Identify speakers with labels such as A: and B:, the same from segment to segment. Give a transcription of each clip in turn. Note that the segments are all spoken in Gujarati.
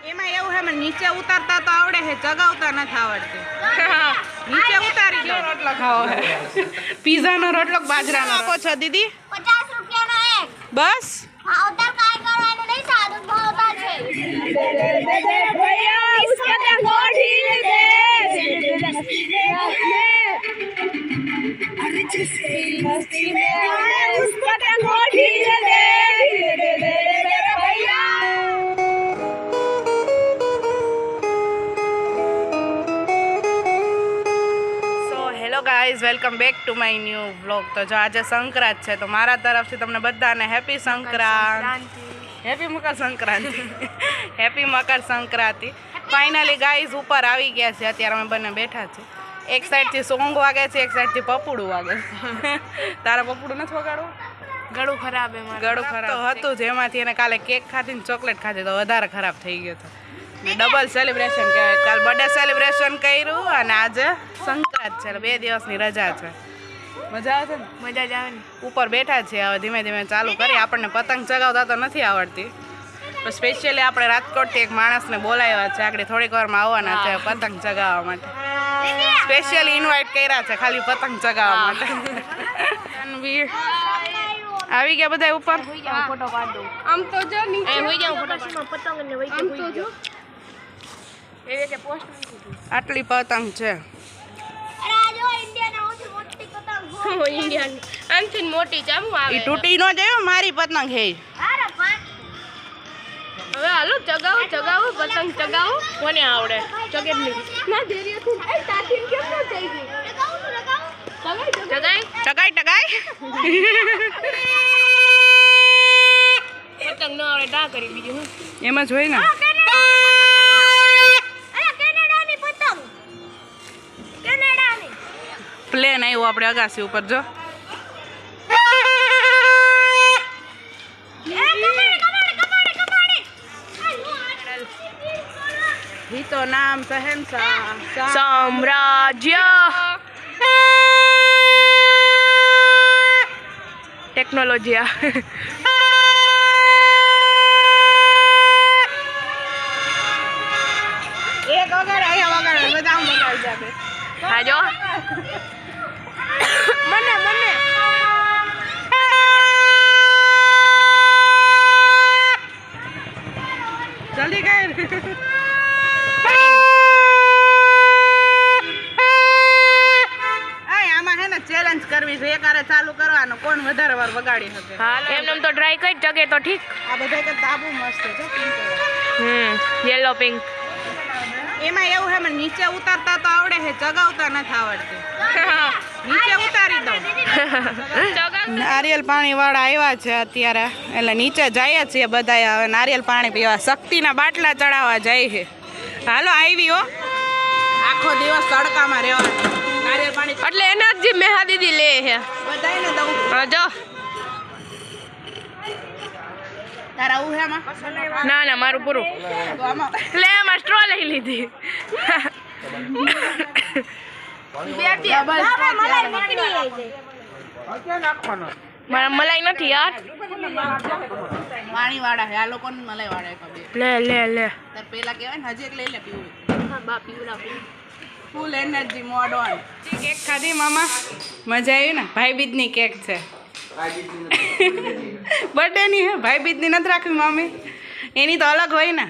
A: એમાં એવું હે મને નીચે ઉતારતા તો આવડે છે, ચગાવતા નથી આવડતી. નીચે ઉતારી દો. રોટલો ખાવો હે. પીઝાનો રોટલો બાજરાનો આપો છો દીદી?
B: 50 રૂપિયાનો એક.
A: બસ
B: હા, ઉતાર કાઈ કરવાનું નહીં, સાદું ભાવતા છે. ભૈયા उसका टंगो ढील दे अरे जिसकी मस्ती में उसका टंगो ढील दे मेरे भैया.
A: Guys welcome back to my new vlog. તો જો આજે સંક્રાંત છે તો મારા તરફથી તમને બધાને happy Sankranti, happy Makar Sankranti, happy Makar Sankranti. Finally guys ઉપર આવી ગયા છે. અત્યારે અમે બંને બેઠા છે. એક સાઈડથી સોંગ વાગે છે, એક સાઈડથી પપડું વાગે છે. તારા પપડું નથી વગાડવું?
C: ગળું ખરાબ હે મારું.
A: ગળું ખરાબ તો હતું જ. એમાંથી એને કાલે કેક ખાધી ને ચોકલેટ ખાધી તો વધારે ખરાબ થઈ ગયો હતો. ડબલ સેલિબ્રેશન કહેવાય. કાલ બર્થડે સેલિબ્રેશન કર્યું અને આજે સંક્રાંત છે, 2 દિવસની રજા છે. મજા આવે છે ને?
C: મજા જ આવે ને.
A: ઉપર બેઠા છીએ, હવે ધીમે ધીમે ચાલુ કરીએ. આપણને પતંગ ચગાવતા તો નથી આવડતી, તો સ્પેશિયલી આપણે રાજકોટથી એક માણસને બોલાવ્યા છે. આગળ થોડીક વારમાં આવવાના છે પતંગ ચગાવવા માટે. સ્પેશિયલી ઇન્વાઇટ કર્યા છે ખાલી પતંગ ચગાવવા માટે. રણવીર આવી ગયા બધા ઉપર.
C: ફોટો પાડ દઉં.
A: આમ તો જો નીચે
C: એ હોઈ જાવ ફોટો પતંગ ને વઈ
A: આમ તો જો
C: એ કે પોસ્ટ
A: આટલી પતંગ છે.
B: અરે આ જો ઇન્ડિયાના સૌથી મોટી પતંગ
C: હો ઇન્ડિયન આમથી મોટી ચામુ આવે.
A: ઈ તૂટી ન જાય મારી પતંગ હે.
B: અરે પાંચ
C: હવે હાલો ચગાવો પતંગ ચગાવો. કોને આવડે ચગેટની ના ધેરિયથી એ તાથી કેમ ન થઈ ગઈ. ચગાઈ
A: ટકાઈ
C: પતંગ ન આવડે ટા કરી બીજું હું.
A: એમાં જ હોય ને.
B: અરે કેનેડાની પતંગ, કેનેડાની.
A: પ્લેન આવ્યું આપણે અગાસી ઉપર જો. ઈ તો નામ શહેનશાહ
C: સામ્રાજ્ય ટેકનોલોજી
A: એક વગાડ અહીંયા વગાડ બધા આમ વગાડી જાবে.
C: હા જો મને
A: જલ્દી કર. આમાં હે ને ચેલેન્જ કરવી છે. એકારે ચાલુ કરવાનો કોણ વધારે વાર વગાડી શકે.
C: એમને તો ટ્રાય કરી ચગે તો ઠીક.
A: આ બધા કે તાબુ મસ્ત છે pink કલર.
C: Yellow pink.
A: એમાં એવું હે મને નીચે ઉતારતા તો આવડે છે, ચગાવતા નથી આવડતી. નીચે ઉતારી દો. નારિયેલ પાણી વાળા આવ્યા છે અત્યારે, એટલે નીચે જઈએ છીએ બધા. હવે નારિયેલ પાણી પીવા શક્તિના બાટલા ચડાવવા જાય છે. હાલો આવી હો. આખો દિવસ તડકામાં રહેવાનું. નારિયેલ પાણી
C: એટલે એનર્જી મેહા દીદી લે છે
A: બધાને દઉં.
C: હા જો
A: તારા ઉહામાં
C: ના મારું પૂરું.
A: તો આમાં
C: લે આમાં સ્ટ્રો લઈ લીધી.
A: ડબલ
B: મલાઈ નીકળી જાય.
C: મારા મલાઈ નથી યાર.
A: પાણી વાળા છે આ લોકો મલાઈ વાળા ખબર.
C: લે
A: તાર પેલા કહેવાય ને હજી એક લઈ લે પીવું.
C: હા બા પીવડા
A: full energy mode on. Cake ખાધી મામા? મજા આવી ને? ભાઈબીજની કેક છે. બર્થડે ની હે, ભાઈબીજની નથી રાખવી મામી? એની તો અલગ હોય ને.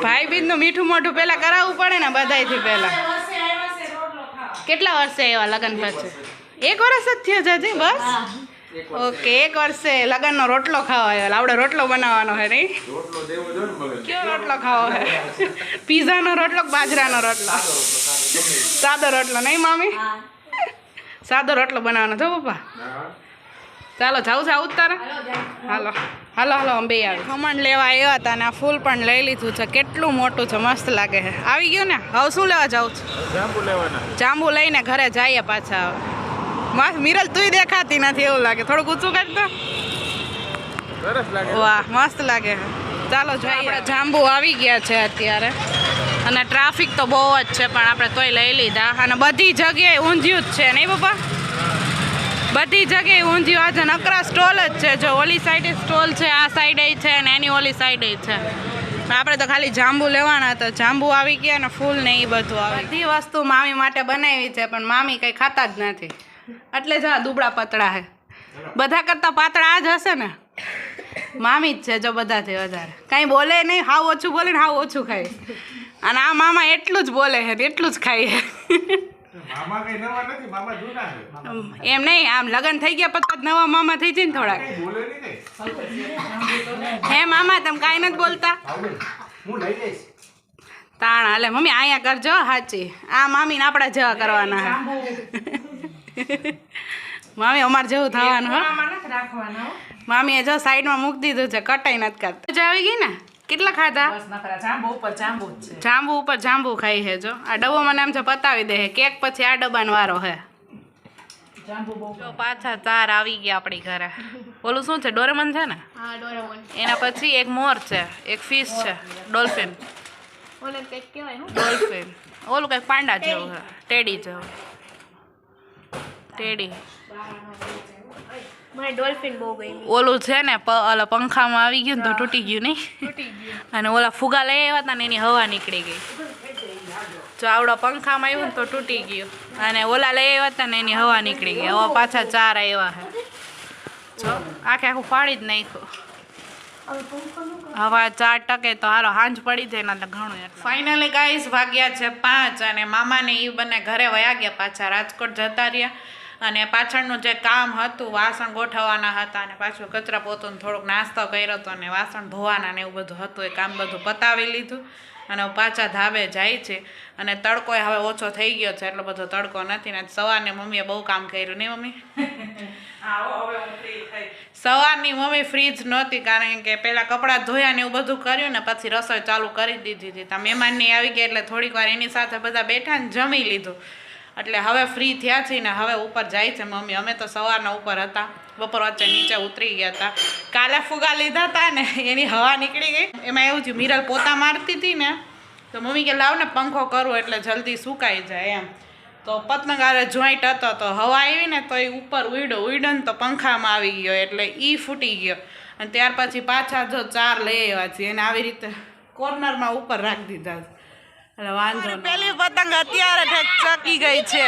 A: ભાઈબીજનું મીઠું મોઢું પેલા કરાવવું પડે ને બધાયથી પેલા. કેટલા વર્ષે એવા લગ્ન પછી? 1 વર્ષ જ થયો જાજી બસ. ઓકે 1 વર્ષે લગ્નનો રોટલો ખાવા આવ્યો. આપણે રોટલો બનાવવાનો હે નહીં? કયો રોટલો ખાવો હે? પીઝાનો રોટલો બાજરાનો રોટલો? સાદો રોટલો નહીં મામી? સાદો રોટલો બનાવવાનો છો પપ્પા? ચાલો જાઉં છે આવું તારે? હાલો અંબે આવી. ખમણ લેવા આવ્યા હતા ને આ ફૂલ પણ લઈ લીધું છે. કેટલું મોટું છે, મસ્ત લાગે છે. આવી ગયું ને? હવે શું લેવા જાઉં છું? જાંબુ લઈને ઘરે જઈએ પાછા. મસ્ત મિરલ તુંય દેખાતી નથી એવું લાગે. થોડુંક ઊંચું કાઢતો. વાહ મસ્ત લાગે છે. ચાલો જોઈએ. આપણે જાંબુ આવી ગયા છે અત્યારે અને ટ્રાફિક તો બહુ જ છે પણ આપણે તોય લઈ લીધા. અને બધી જગ્યાએ ઊંધિયું જ છે નહીં પપ્પા? બધી જગ્યાએ ઊંધિયું. આજે નકરા સ્ટોલ જ છે. જો ઓલી સાઈડે સ્ટોલ છે, આ સાઈડે છે અને એની ઓલી સાઈડે છે. આપણે તો ખાલી જાંબુ લેવાના હતા, જાંબુ આવી ગયા ને ફૂલ ને એ બધું આવી. બધી વસ્તુ મામી માટે બનાવી છે પણ મામી કંઈ ખાતા જ નથી, એટલે જ આ દુબળા પતળા છે. બધા કરતાં પાતળા આ જ હશે ને, મામી જ છે જો બધાથી વધારે. કાંઈ બોલે નહીં, હાવ ઓછું બોલે ને હાવ ઓછું ખાય. અને આ મામા એટલું જ બોલે છે ને એટલું જ ખાય છે. એમ નહીં, આમ લગ્ન થઈ ગયા પછી નવા મામા થઈ જાય ને થોડાક. હે મામા તમે કાંઈ નથી બોલતા? તાણ હાલે મમ્મી અહીંયા કરજો સાચી. આ મામીને આપણા જેવા કરવાના હે. મામી અમારે જેવું થવાનું હો. મામીએ જો સાઈડમાં મૂકી દીધું છે, કટાઈ નથી કરતા. મજા આવી ગઈ ને? કેટલા ખાધા? જાંબુ ઉપર જાંબુ ખાઈ છે. જો આ ડબ્બો મને આમ છે પતાવી દે, કેક પછી આ ડબ્બાનો વારો હે. જો પાછા 4 આવી ગયા આપણી ઘરે. ઓલું શું છે, ડોરેમોન છે ને?
C: હા ડોરેમોન.
A: એના પછી એક મોર છે, એક ફિશ છે, ડોલ્ફિન.
C: ઓલે કંઈક કહેવાય હું
A: ડોલ્ફિન ઓલું કંઈક પાંડા જેવું છે, ટેડી જેવું. ટેડી
C: મને ડોલ્ફિન બહુ ગમી.
A: ઓલું છે ને ઓલા પંખામાં આવી ગયું ને તો તૂટી ગયું નહીં.
C: તૂટી ગયું.
A: અને ઓલા ફુગા લઈ આવ્યા હતા ને એની હવા નીકળી ગઈ. જો આવડો પંખામાં આવ્યું ને તો તૂટી ગયું, અને ઓલા લઈ આવ્યા હતા ને એની હવા નીકળી ગઈ. હવે પાછા 4 આવ્યા છે. જો આખે આખું ફાડી જ નાખ્યું. હવે 4 ટકે તો હાલો હાંજ પડી જાય ને એટલે ઘણું. ફાઇનલી ગાઈસ વાગ્યા છે 5 અને મામાને એ બંને ઘરે વયા ગયા, પાછા રાજકોટ જતા રહ્યા. અને પાછળનું જે કામ હતું, વાસણ ગોઠવવાના હતા અને પાછું કચરા પોતું થોડોક નાસ્તો કર્યો હતો અને વાસણ ધોવાના ને એવું બધું હતું, એ કામ બધું પતાવી લીધું. અને પાછા ધાબે જાય છે. અને તડકો હવે ઓછો થઈ ગયો છે, એટલો બધો તડકો નથી ને. સવારને મમ્મીએ બહુ કામ કર્યું નહીં મમ્મી? સવારની મમ્મી ફ્રી જ નહોતી, કારણ કે પહેલાં કપડાં ધોયા ને એવું બધું કર્યું ને પછી રસોઈ ચાલુ કરી દીધી હતી. ત્યાં મહેમાનની આવી ગયા એટલે થોડીક વાર એની સાથે બધા બેઠા ને જમી લીધું, એટલે હવે ફ્રી થયા છીએ ને હવે ઉપર જાય છે મમ્મી. અમે તો સવારના ઉપર હતા, બપોર વચ્ચે નીચે ઉતરી ગયા હતા. કાલે ફુગા લીધા હતા ને એની હવા નીકળી ગઈ. એમાં એવું થયું, મિરલ પોતા મારતી હતી ને તો મમ્મી કે લાવ ને પંખો કરું એટલે જલ્દી સુકાઈ જાય એમ. તો પતંગ આરે જોઈન્ટ હતો તો હવા આવી ને તો એ ઉપર ઉડ્યો ને તો પંખામાં આવી ગયો એટલે એ ફૂટી ગયો. અને ત્યાર પછી પાછા જો 4 લઈ આવ્યા છે એને આવી રીતે કોર્નરમાં ઉપર રાખી દીધા. એટલે વાંધો પેલી પતંગ અત્યારે ચકી ગઈ છે,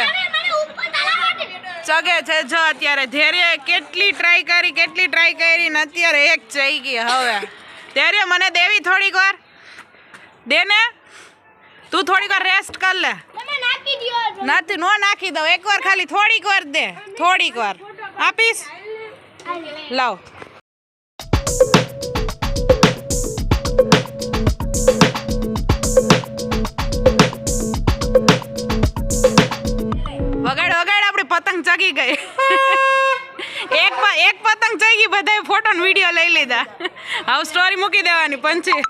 A: ચગે છે. જો અત્યારે ધૈર્ય કેટલી ટ્રાય કરી ને અત્યારે એક ચઈ ગઈ. હવે ધૈર્ય મને દેવી થોડીક વાર દે ને, તું થોડીક વાર રેસ્ટ કર લે. નથી નો નાખી દઉં, એકવાર ખાલી થોડીક વાર દે, થોડીક વાર આપીશ. લાવ વગાડ આપણી પતંગ ચગી ગઈ. એક પતંગ ચગી, બધાએ ફોટો ને વિડીયો લઈ લીધા. હવે સ્ટોરી મૂકી દેવાની પંછી,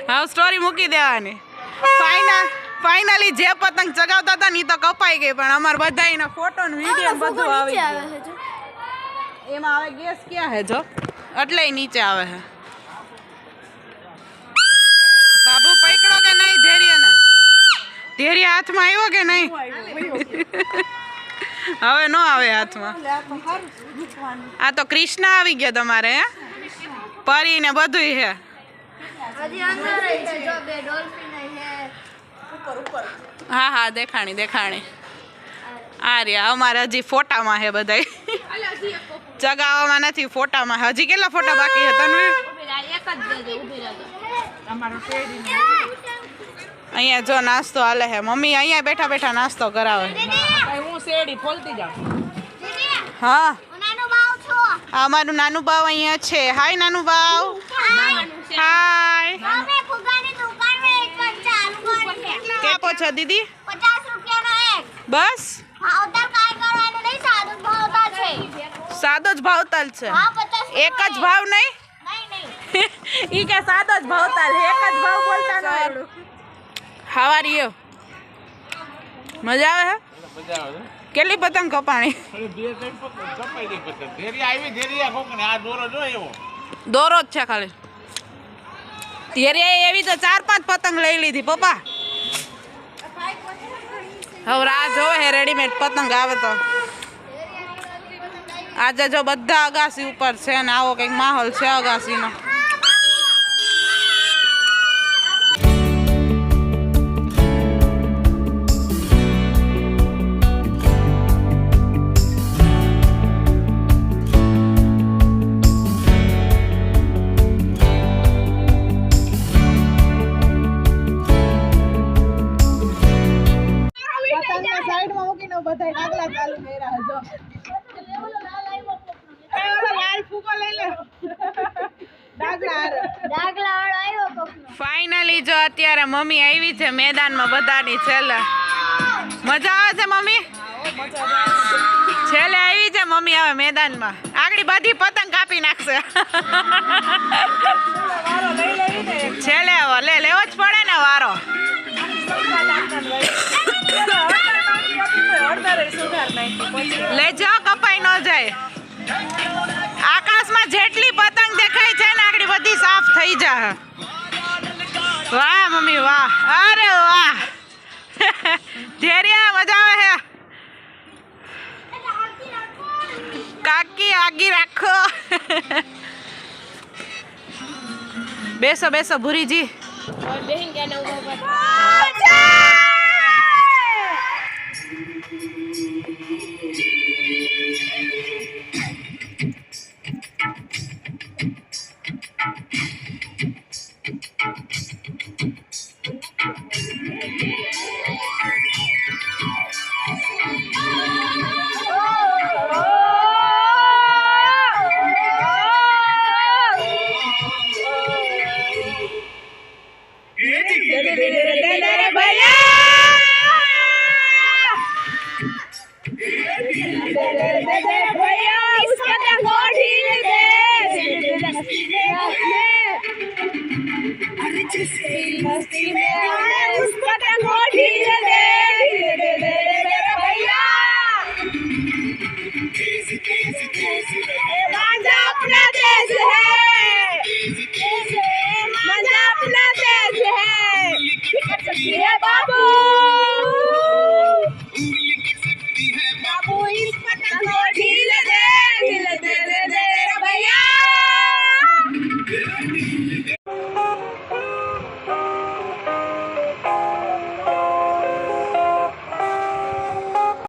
A: હવે સ્ટોરી મૂકી દેવાની. ફાઇનલી જે પતંગ ચગાવતા હતા ને એ તો કપાઈ ગઈ, પણ અમારે બધા એના ફોટો ને વિડીયો બધું આવી ગયું. એમાં હવે ગેસ ક્યાં હે જો, એટલે નીચે આવે છે. બાબુ પકડો કે નહીં ધૈર્યને? ધૈર્ય હાથમાં આવ્યો કે નહીં? હવે નો આવે હાથમાં. આ તો કૃષ્ણ આવી ગયા તમારે, હે પરી ને બધું હે. હા હા દેખાણી. આ રહ્યા અમારે હજી ફોટામાં હે બધા, ચગાવવામાં નથી, ફોટામાં. હજી કેટલા ફોટા બાકી છે તન્વીર? અહીંયા જો નાસ્તો હાલે છે. મમ્મી અહીંયા બેઠા બેઠા નાસ્તો કરાવે. હું શેરડી ફોલતી જાઉં. હા અમારું નાનું બાવ અહીંયા છે. હાય નાનું બાવ. હાય. કેટલા આપો છો દીદી?
B: 50 રૂપિયાનો એક.
A: બસ
B: ભાવતાલ કાઈ કરવાનું નહીં, સાદો જ ભાવતાલ છે.
A: સાદો જ ભાવતાલ છે?
B: હા 50.
A: એક જ ભાવ નહીં?
B: નહીં.
A: ઈ કે સાદો જ ભાવતાલ, એક જ ભાવ બોલતા ન આવડું. How are you? મજા આવે હે? કેટલી પતંગ કપાણી? દોરો જ છે ખાલી. ધૈર્ય એવી તો 4-5 પતંગ લઈ લીધી પપ્પા. હવે રાહ જોવે હે રેડીમેડ પતંગ આવે તો. આજે જો બધા અગાસી ઉપર છે ને આવો કંઈક માહોલ છે અગાસીનો. ફાઇનલી જો અત્યારે મમ્મી આવી છે મેદાનમાં બધાની છેલ્લે મજા આવે છે મમ્મી છેલ્લે આવી છે મમ્મી હવે મેદાનમાં આગળ બધી પતંગ કાપી નાખશે છેલ્લે લેવો જ પડે ને વારો લેજો કપાઈ ન જાય આકાશમાં જેટલી પતંગ દેખાય છે ને આગળ બધી સાફ થઈ જાય વાહ મમ્મી વાહ અરે વાહ ધેરિયા મજા આવે હે કાકી આગી રાખો બેસો બેસો ભૂરીજી
C: બેહીન ગયા ને ઉભા
B: मस्ती में उस पतंग को ढील दे मेरे भैया मांझा अपना देश है मांझा अपना देश है बाप